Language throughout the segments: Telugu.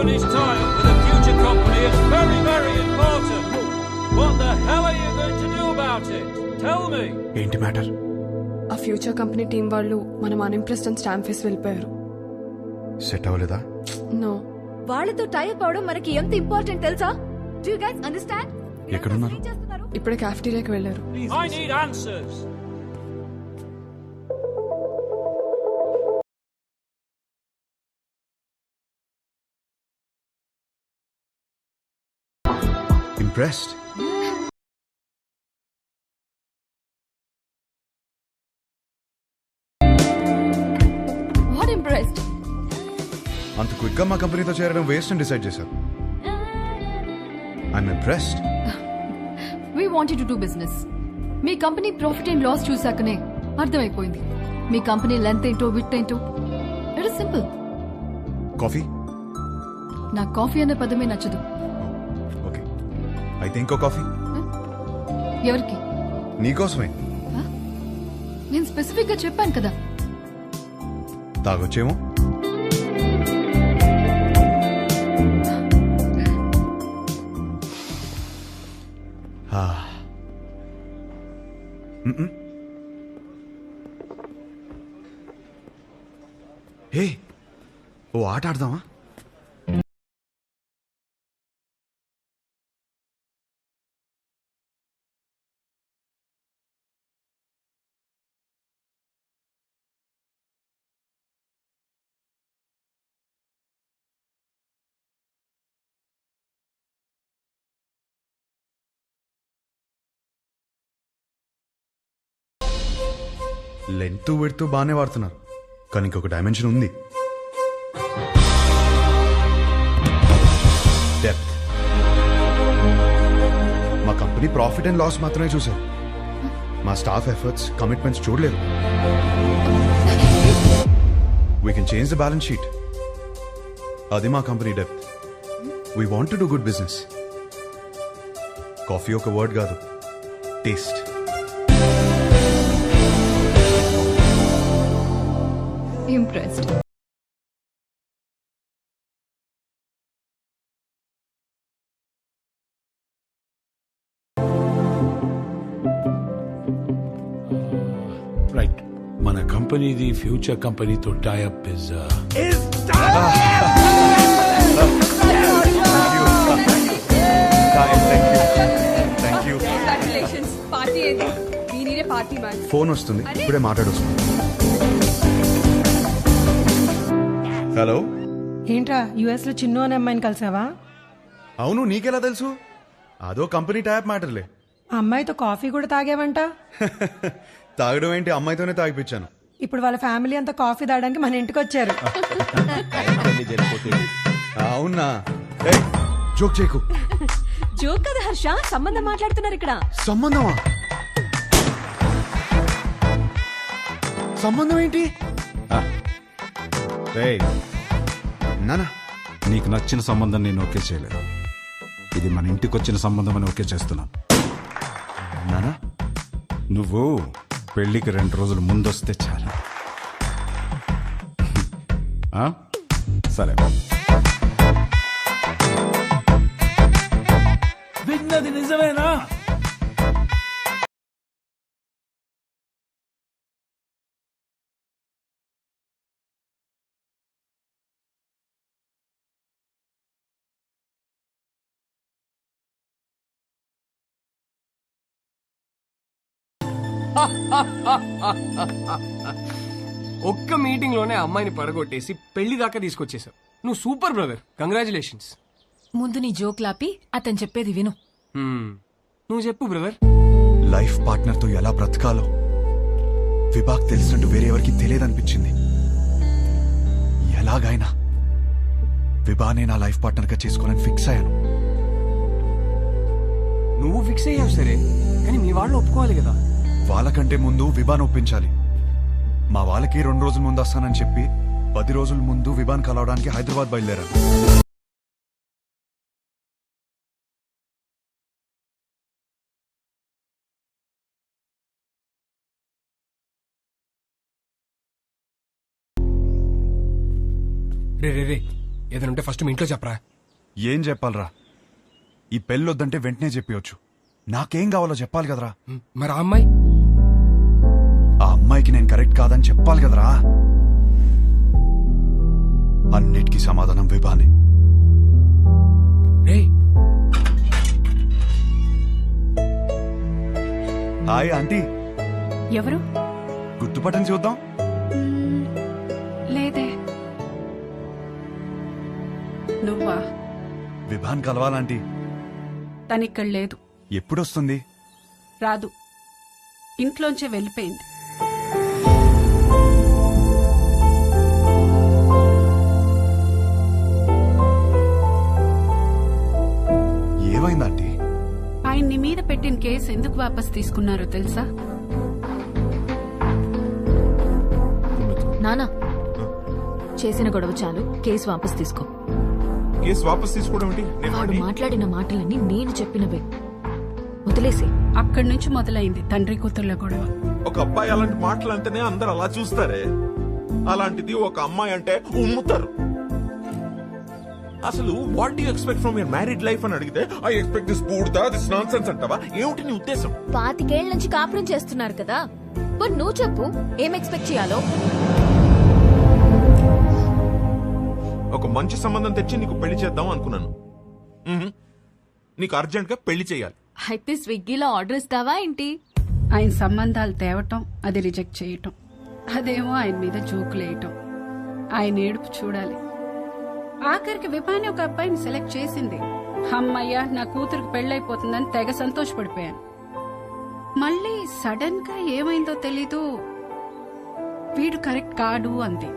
company's tie-up with a future company is very, very important. What the hell are you going to do about it? Tell me. ఏంటి మ్యాటర్? ఆ ఫ్యూచర్ కంపెనీ టీం వాళ్ళు మనం అన్ఇంప్రెస్డ్ అని స్టాంప్ వేసి వెళ్ళిపోయారు. సెట్ అవ్వలేదా? నో. వాళ్ళతో టైప్ అవడం మనకి ఎంత ఇంపార్టెంట్ తెలుసా? Do you guys understand? ఎక్కడున్నారు? ఇప్పుడే క్యాఫెటీరియాకి వెళ్ళారు. I need answers. Impressed? What impressed? అంత క్విక్ గా మా కంపెనీతో చేరడం వేస్ట్ అని డిసైడ్ చేశారు. I'm impressed. We wanted to do business. మీ కంపెనీ ప్రాఫిట్ అండ్ లాస్ చూసాకనే అర్థమైపోయింది. మీ కంపెనీ లెంత్ ఏంటో విడ్త్ ఏంటో. It is simple. కాఫీ? నా కాఫీ అనే పదమే నచ్చదు. ఓకే, అయితే ఇంకో కాఫీ. ఎవరికి? నీకోసమే. నేను స్పెసిఫిక్ గా చెప్పాను కదా. తాగొచ్చేమో. హే, ఓ ఆట ఆడదామా? లెంత్ విడ్త్ బాగానే వాడుతున్నారు, కానీ ఇంకొక డైమెన్షన్ ఉంది. డెప్త్. మా కంపెనీ ప్రాఫిట్ అండ్ లాస్ మాత్రమే చూశారు, మా స్టాఫ్ ఎఫర్ట్స్, కమిట్మెంట్స్ చూడలేదు. We can change the balance sheet. అది మా company depth. We want to do good business. Coffee ఒక వర్డ్ కాదు, టేస్ట్. Impressed. Right. మన కంపెనీది ఫ్యూచర్ కంపెనీతో టైఅప్ ఇస్ ఫోన్ వస్తుంది, ఇప్పుడే మాట్లాడొస్తుంది. హలో. ఏంట్రా యుఎస్ లో చిన్ను అనే అమ్మాయిని కలిసావా? అవును, నీకెలా తెలుసు? అదో కంపెనీ ట్యాప్ మ్యాటర్లే. ఆ అమ్మాయితో కాఫీ కూడా తాగావంట. తాగడం ఏంటి, అమ్మాయితోనే తాగిపించాను. ఇప్పుడు వాళ్ళ ఫ్యామిలీ అంతా కాఫీ తాగడానికి మన ఇంటికి వచ్చారు. అవునా? జోక్ చేయకు. జోక్ కదా హర్ష, సంబంధం మాట్లాడుతున్నారు ఇక్కడ. సంబంధమా? సంబంధం ఏంటి? నానా, నీకు నచ్చిన సంబంధం నేను ఓకే చేయలేదు. ఇది మన ఇంటికి వచ్చిన సంబంధం అని ఓకే చేస్తున్నాను. నానా, నువ్వు పెళ్లికి 2 రోజులు ముందొస్తే చాలు. సరే. విన్నది నిజమేనా? ఒక్క మీటింగ్ లోనే అమ్మాయిని పడగొట్టేసి పెళ్లి దాకా తీసుకొచ్చేసావు. నువ్వు సూపర్ బ్రదర్, కంగ్రాచులేషన్స్. ముందు నీ జోక్ లాపి అతను చెప్పేది విను. నువ్వు చెప్పు బ్రదర్. లైఫ్ పార్ట్నర్ తో ఎలా బ్రతకాలో విభాగ్ తెలిసినట్టు వేరెవరికి తెలియదనిపించింది. ఎలాగైనా విభానే నా లైఫ్ పార్ట్నర్ గా చేసుకోనని ఫిక్స్ అయ్యాను. నువ్వు ఫిక్స్ అయ్యావు సరే, కానీ మీ వాళ్ళు ఒప్పుకోవాలి కదా. వాళ్ళకంటే ముందు విభాన్ ఒప్పించాలి. మా వాళ్ళకి 2 రోజుల ముందు వస్తానని చెప్పి 10 రోజుల ముందు విభాన్ కలవడానికి హైదరాబాద్ బయలుదేరాను. రే రే రే, ఏదైనా ఉంటే ఫస్ట్ మీ ఇంట్లో చెప్పరా. ఏం చెప్పాలరా? ఈ పెళ్ళొద్దంటే వెంటనే చెప్పవచ్చు. నాకేం కావాలో చెప్పాలి కదరా. మరి ఆ అమ్మాయి? ఆ అమ్మాయికి నేను కరెక్ట్ కాదని చెప్పాలి కదరా. అన్నిటికీ సమాధానం విభానే. రే హాయ్ ఆంటీ. ఎవరు? గుర్తుపట్టని చూద్దాం. లేదే. నువ్వా? విభాన్ కలవాలంటీ. తనిక్కడ లేదు. ఎప్పుడొస్తుంది? రాదు. ఇంట్లోంచే వెళ్ళిపోయింది. ఏమైందంటీ? ఆయన నీ మీద పెట్టిన కేసు ఎందుకు వాపస్ తీసుకున్నారో తెలుసా? నానా చేసిన గొడవ చాలు, కేసు వాపస్ తీసుకో. కేసు వాపస్ తీసుకోవడం ఏంటి? వాడు మాట్లాడిన మాటలన్నీ నేను చెప్పినవే, వదిలేసి. అక్కడి నుంచి మొదలైంది తండ్రి కూతుర్ల గొడవ. ఒక అబ్బాయి అలాంటి మాటలు అంటేనే అందరు అలా చూస్తారే, అలాంటిది ఒక అమ్మాయి అంటే ఉమ్ముతారు. అసలు what do expect from your married life అని అడిగితే ఐ ఎక్స్పెక్ట్ దిస్ బూడ్దా, దిస్ నాన్సెన్స్ అంటావా? ఏమిటి నీ ఉద్దేశం? 25 ఏళ్ల నుంచి కాపురం చేస్తున్నారు కదా, మరి నువ్వు చెప్పు ఏం ఎక్స్పెక్ట్ చేయాలో. ఒక మంచి సంబంధం తెచ్చి నీకు పెళ్లి చేద్దాం అనుకున్నాను. నీకు అర్జెంట్ గా పెళ్లి చేయాలి. అయితే స్విగ్గీలో ఆర్డర్ ఇస్తావా ఏంటి? ఆయన సంబంధాలు తేవటం, అది రిజెక్ట్ చేయటం, అదేమో ఆయన మీద జోకులేయటం. ఆయన ఏడుపు చూడాలి. ఆఖరికి విభాని ఒక అబ్బాయిని సెలెక్ట్ చేసింది. అమ్మయ్య, నా కూతురికి పెళ్ళైపోతుందని తెగ సంతోషపడిపోయాను. మళ్ళీ సడన్ గా ఏమైందో తెలీదు, వీడు కరెక్ట్ కాడు అంది.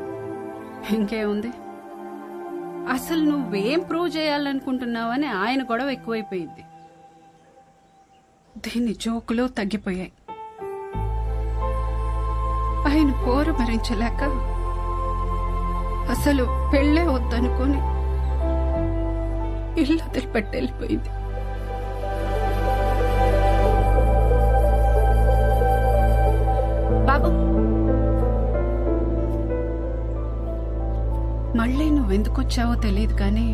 ఇంకేముంది, అసలు నువ్వేం ప్రూవ్ చేయాలనుకుంటున్నావని ఆయన గొడవ ఎక్కువైపోయింది. దీన్ని జోకులు తగ్గిపోయాయి. ఆయన పోరు భరించలేక అసలు పెళ్ళే వద్దనుకొని ఇల్లు వదిలిపెట్టి వెళ్ళిపోయింది. బాబు, మళ్ళీ నువ్వెందుకొచ్చావో తెలియదు కానీ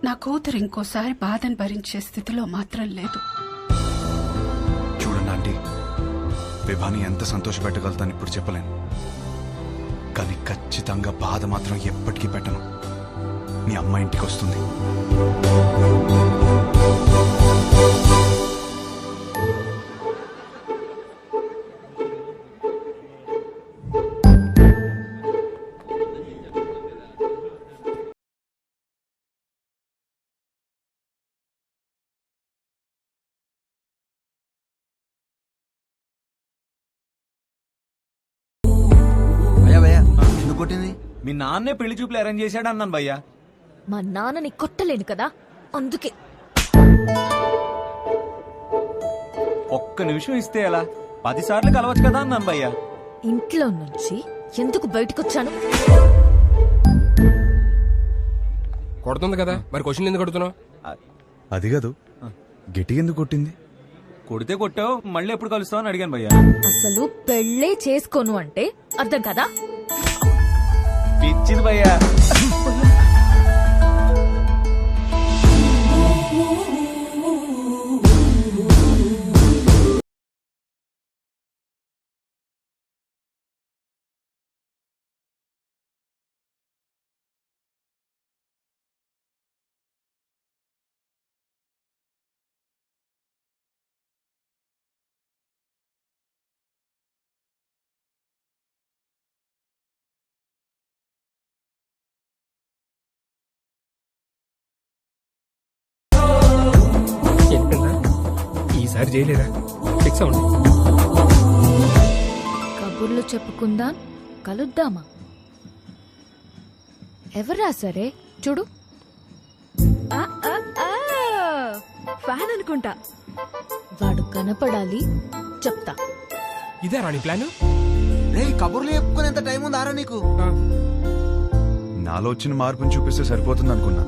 నా కూతురు ఇంకోసారి బాధను భరించే స్థితిలో మాత్రం లేదు. చూడండి ఆంటీ, విభాని ఎంత సంతోషపెట్టగలుగుతాను ఇప్పుడు చెప్పలేను, కానీ ఖచ్చితంగా బాధ మాత్రం ఎప్పటికీ పెట్టను. మీ అమ్మ ఇంటికి వస్తుంది. కొట్టింది మీ నాన్నే పెళ్లి చూపులు అరేంజ్ చేశాడు అన్నాను భయ్యా. మా నాన్నని కొట్టలేను కదా, అందుకే. ఒక్క నిమిషం ఇస్తే ఎలా? 10 సార్లు కలవచ్చు కదా అన్నాను భయ్యా. ఇంట్లో నుంచి ఎందుకు బయటకొచ్చాను? కొడుతుంది కదా, మరి క్వశ్చన్ ఎందుకు కొడుతున్నావు? అది కాదు, గట్టి ఎందుకు కొట్టింది? కొడితే కొట్టావు, మళ్ళీ ఎప్పుడు కలుస్తావు అని అడిగాను భయ్యా. అసలు పెళ్ళే చేసుకోను అంటే అర్థం కదా? పిచ్చింది భయ్యా. ఈసారి చేయలేరా? ఫిక్స్ అవ్వండి. కబుర్లు చెప్పుకుందాం, కలుద్దామా? ఎవరా సరే చూడు. ఫ్యాన్ అనుకుంటా. వాడు కనపడాలి, చెప్తా. ఇదే రాణి ప్లాన్. కబుర్లు చెప్పుకునేంత టైం ఉంది ఆరా నీకు? నాలో వచ్చిన మార్పుని చూపిస్తే సరిపోతుంది అనుకున్నా.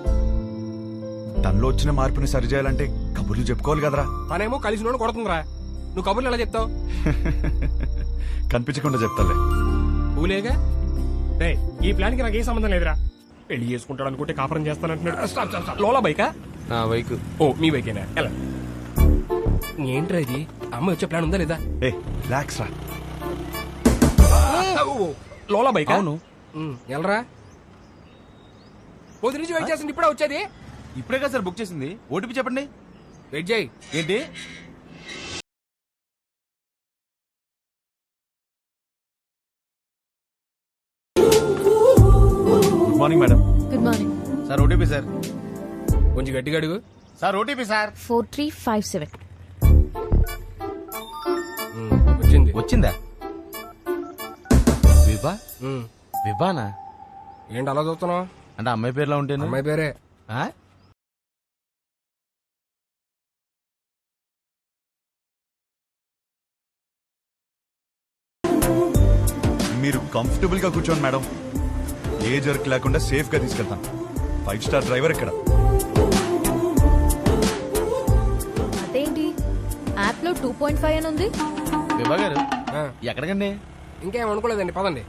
తనలో వచ్చిన మార్పుని సరిచేయాలంటే కబుర్లు చెప్పుకోవాలి కదరా. తనేమో కలిసి నోడు కొడుతుందిరా, నువ్వు కబుర్లు ఎలా చెప్తావు? కనిపించకుండా చెప్తాలే. ఊలేగా. రే, ఈ ప్లాన్ కి నాకు ఏ సంబంధం లేదురా. పెళ్లి చేసుకుంటాడు అనుకుంటే కాపురం చేస్తానంటున్నాడు. Stop stop stop. లోలా బైకా? నా బైక్. ఓ మీ బైకేనా? ఎలా ఏంట్రా ఇది? అమ్మ వచ్చే ప్లాన్ ఉందా లేదా? ఏ రిలాక్స్ రా. ఓ, లోలా బైక్? అవును. ఎలరా పొద్దు నుంచి వెయిట్ చేస్తుంది, ఇప్పుడే వచ్చేది. ఇప్పుడే కదా సార్ బుక్ చేసింది. ఓటీపీ చెప్పండి. వెయిట్ చేయి. ఏంటి? Good morning madam. Good morning. Sir OTP sir. కొంచెం గట్టిగా అడుగు. Sir OTP sir. 4357. వచ్చింది. వచ్చిందా? విభా? ఉమ్. విభానా? ఏంటి అలా చూస్తున్నావు? అంటే అమ్మాయి పేరులో ఉంటేనే. అమ్మాయి పేరే. ఆ? మీరు కంఫర్టబుల్ గా కూర్చోండి మేడం. ఏ జర్క్ లేకుండా సేఫ్ గా తీసుకెళ్తాను. 5 స్టార్ డ్రైవర్ ఇక్కడ. అదేంటి యాప్ లో 2.5 అని ఉంది? విభా గారు ఆ, ఎక్కడికండి? ఇంకేం అనుకోలేదండి, పదండి.